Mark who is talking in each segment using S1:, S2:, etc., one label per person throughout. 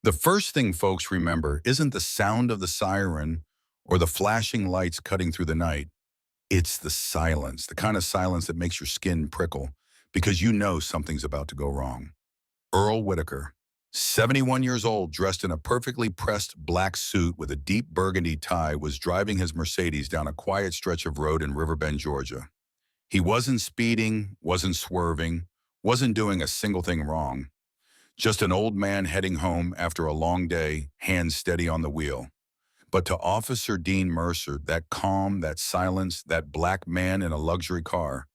S1: The first thing folks remember isn't the sound of the siren or the flashing lights cutting through the night. It's the silence, the kind of silence that makes your skin prickle because you know something's about to go wrong. Earl Whitaker, 71 years old, dressed in a perfectly pressed black suit with a deep burgundy tie, was driving his Mercedes down a quiet stretch of road in Riverbend, Georgia. He wasn't speeding, wasn't swerving, wasn't doing a single thing wrong. Just an old man heading home after a long day, hands steady on the wheel. But to Officer Dean Mercer, that calm, that silence, that black man in a luxury car,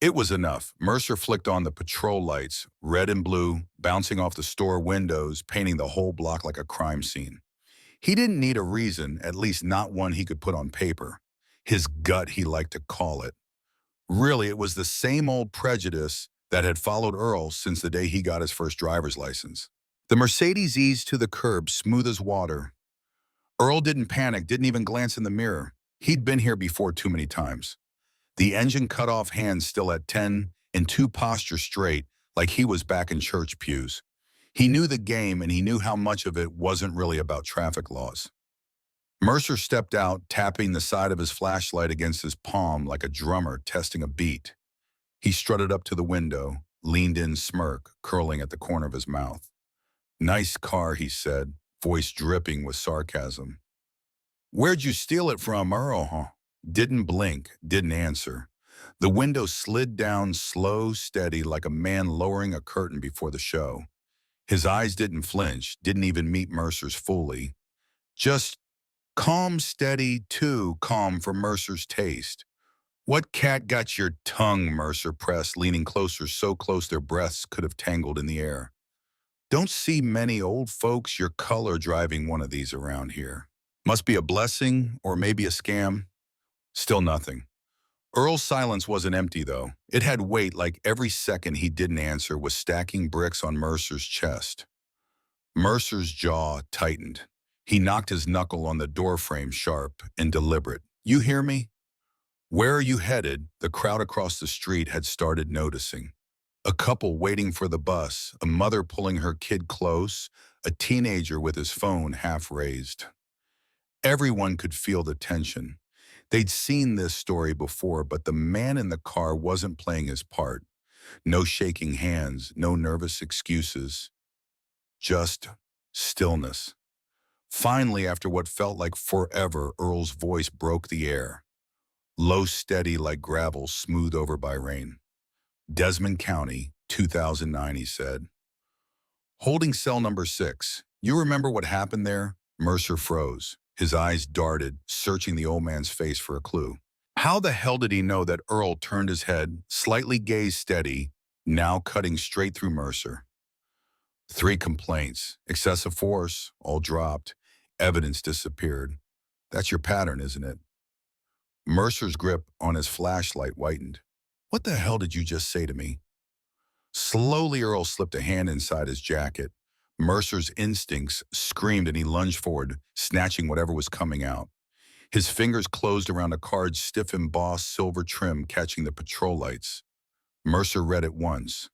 S1: it was enough. Mercer flicked on the patrol lights, red and blue, bouncing off the store windows, painting the whole block like a crime scene. He didn't need a reason, at least not one he could put on paper. His gut, he liked to call it. Really, it was the same old prejudice that had followed Earl since the day he got his first driver's license. The Mercedes eased to the curb, smooth as water. Earl didn't panic, didn't even glance in the mirror. He'd been here before too many times. The engine cut off, hands still at 10, and two postures straight, like he was back in church pews. He knew the game, and he knew how much of it wasn't really about traffic laws. Mercer stepped out, tapping the side of his flashlight against his palm like a drummer testing a beat. He strutted up to the window, leaned in, smirk curling at the corner of his mouth. "Nice car," he said, voice dripping with sarcasm. "Where'd you steal it from, Earl, huh?" Didn't blink, didn't answer. The window slid down slow, steady, like a man lowering a curtain before the show. His eyes didn't flinch, didn't even meet Mercer's fully. Just calm, steady, too calm for Mercer's taste. "What cat got your tongue?" Mercer pressed, leaning closer, so close their breaths could have tangled in the air. "Don't see many old folks your color driving one of these around here. Must be a blessing or maybe a scam." Still nothing. Earl's silence wasn't empty, though. It had weight, like every second he didn't answer was stacking bricks on Mercer's chest. Mercer's jaw tightened. He knocked his knuckle on the doorframe sharp and deliberate. "You hear me?" Where are you headed? The crowd across the street had started noticing. A couple waiting for the bus, a mother pulling her kid close, a teenager with his phone half raised. Everyone could feel the tension. They'd seen this story before, but the man in the car wasn't playing his part. No shaking hands, no nervous excuses. Just stillness. Finally, after what felt like forever, Earl's voice broke the air. Low, steady like gravel smoothed over by rain. "Desmond County, 2009, he said. "Holding cell number 6. You remember what happened there?" Mercer froze. His eyes darted, searching the old man's face for a clue. How the hell did he know that Earl turned his head, slightly gazed steady, now cutting straight through Mercer? 3 complaints. Excessive force, all dropped. Evidence disappeared. That's your pattern, isn't it? Mercer's grip on his flashlight whitened. "What the hell did you just say to me?" Slowly, Earl slipped a hand inside his jacket. Mercer's instincts screamed and he lunged forward, snatching whatever was coming out. His fingers closed around a card's stiff embossed silver trim catching the patrol lights. Mercer read it once,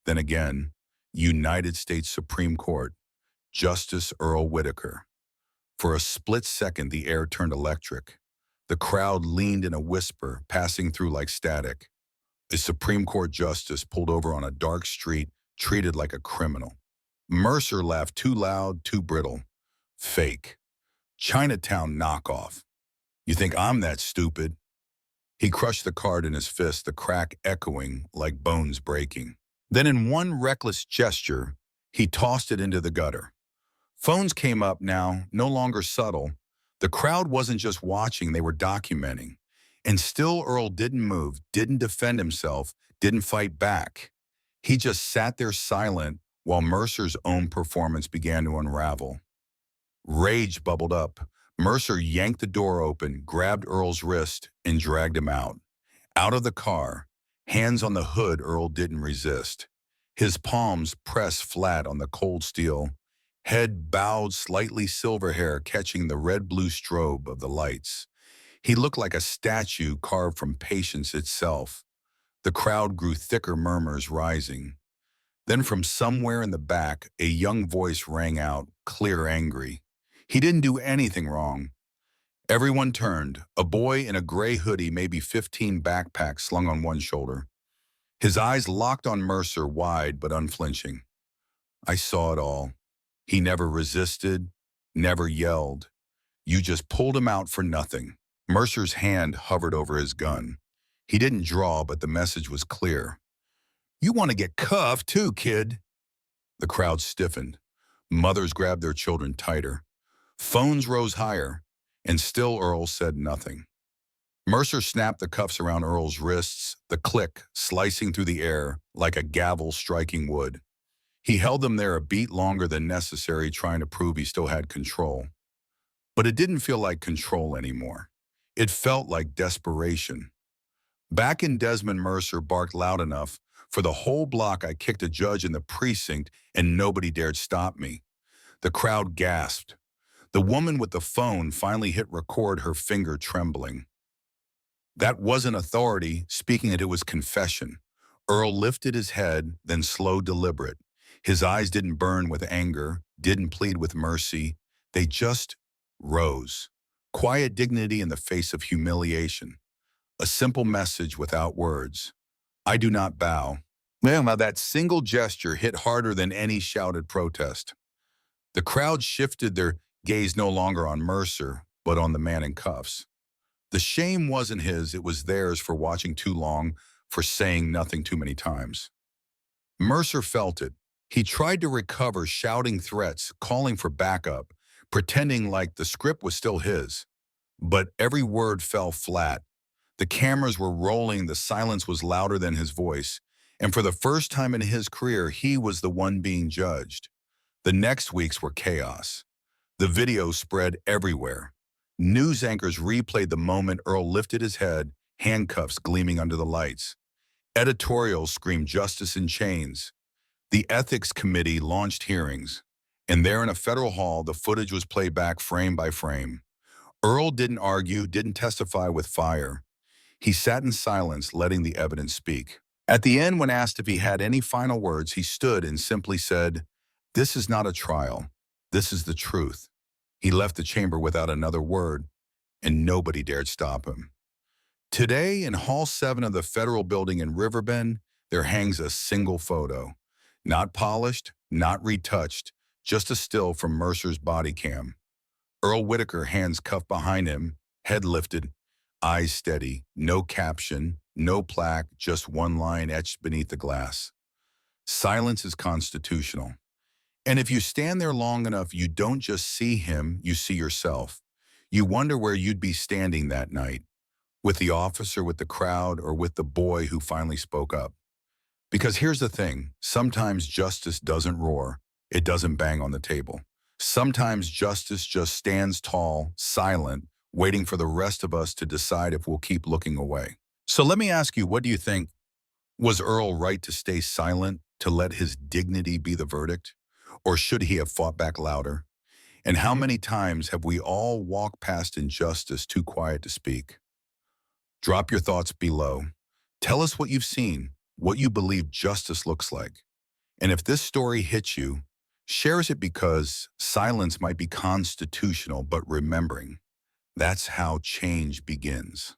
S1: then again. United States Supreme Court, Justice Earl Whitaker. For a split second, the air turned electric. The crowd leaned in a whisper, passing through like static. A Supreme Court justice pulled over on a dark street, treated like a criminal. Mercer laughed too loud, too brittle. "Fake. Chinatown knockoff. You think I'm that stupid?" He crushed the card in his fist, the crack echoing like bones breaking. Then in one reckless gesture, he tossed it into the gutter. Phones came up now, no longer subtle. The crowd wasn't just watching, they were documenting. And still Earl didn't move, didn't defend himself, didn't fight back. He just sat there silent while Mercer's own performance began to unravel. Rage bubbled up. Mercer yanked the door open, grabbed Earl's wrist, and dragged him out. Out of the car, hands on the hood. Earl didn't resist. His palms pressed flat on the cold steel. Head bowed, slightly silver hair catching the red-blue strobe of the lights. He looked like a statue carved from patience itself. The crowd grew thicker, murmurs rising. Then from somewhere in the back, a young voice rang out, clear angry. He didn't do anything wrong. Everyone turned, a boy in a gray hoodie, maybe 15 backpacks slung on one shoulder. His eyes locked on Mercer, wide but unflinching. I saw it all. He never resisted, never yelled. You just pulled him out for nothing. Mercer's hand hovered over his gun. He didn't draw, but the message was clear. You want to get cuffed too, kid. The crowd stiffened. Mothers grabbed their children tighter. Phones rose higher, and still Earl said nothing. Mercer snapped the cuffs around Earl's wrists, the click slicing through the air like a gavel striking wood. He held them there a beat longer than necessary, trying to prove he still had control. But it didn't feel like control anymore. It felt like desperation. Back in Desmond, Mercer barked loud enough for the whole block. I kicked a judge in the precinct and nobody dared stop me. The crowd gasped. The woman with the phone finally hit record, her finger trembling. That wasn't authority speaking, it was confession. Earl lifted his head, then slow, deliberate. His eyes didn't burn with anger, didn't plead with mercy. They just rose. Quiet dignity in the face of humiliation. A simple message without words. I do not bow. Well, now that single gesture hit harder than any shouted protest. The crowd shifted, their gaze no longer on Mercer, but on the man in cuffs. The shame wasn't his, it was theirs for watching too long, for saying nothing too many times. Mercer felt it. He tried to recover, shouting threats, calling for backup, pretending like the script was still his. But every word fell flat. The cameras were rolling, the silence was louder than his voice, and for the first time in his career, he was the one being judged. The next weeks were chaos. The video spread everywhere. News anchors replayed the moment Earl lifted his head, handcuffs gleaming under the lights. Editorials screamed justice in chains. The ethics committee launched hearings, and there in a federal hall, the footage was played back frame by frame. Earl didn't argue, didn't testify with fire. He sat in silence, letting the evidence speak. At the end, when asked if he had any final words, he stood and simply said, "This is not a trial. This is the truth." He left the chamber without another word, and nobody dared stop him. Today, in Hall 7 of the federal building in Riverbend, there hangs a single photo. Not polished, not retouched, just a still from Mercer's body cam. Earl Whitaker, hands cuffed behind him, head lifted, eyes steady, no caption, no plaque, just one line etched beneath the glass. Silence is constitutional. And if you stand there long enough, you don't just see him, you see yourself. You wonder where you'd be standing that night, with the officer, with the crowd, or with the boy who finally spoke up. Because here's the thing, sometimes justice doesn't roar, it doesn't bang on the table. Sometimes justice just stands tall, silent, waiting for the rest of us to decide if we'll keep looking away. So let me ask you, what do you think? Was Earl right to stay silent, to let his dignity be the verdict? Or should he have fought back louder? And how many times have we all walked past injustice too quiet to speak? Drop your thoughts below. Tell us what you've seen, what you believe justice looks like. And if this story hits you, share it, because silence might be constitutional, but remembering, that's how change begins.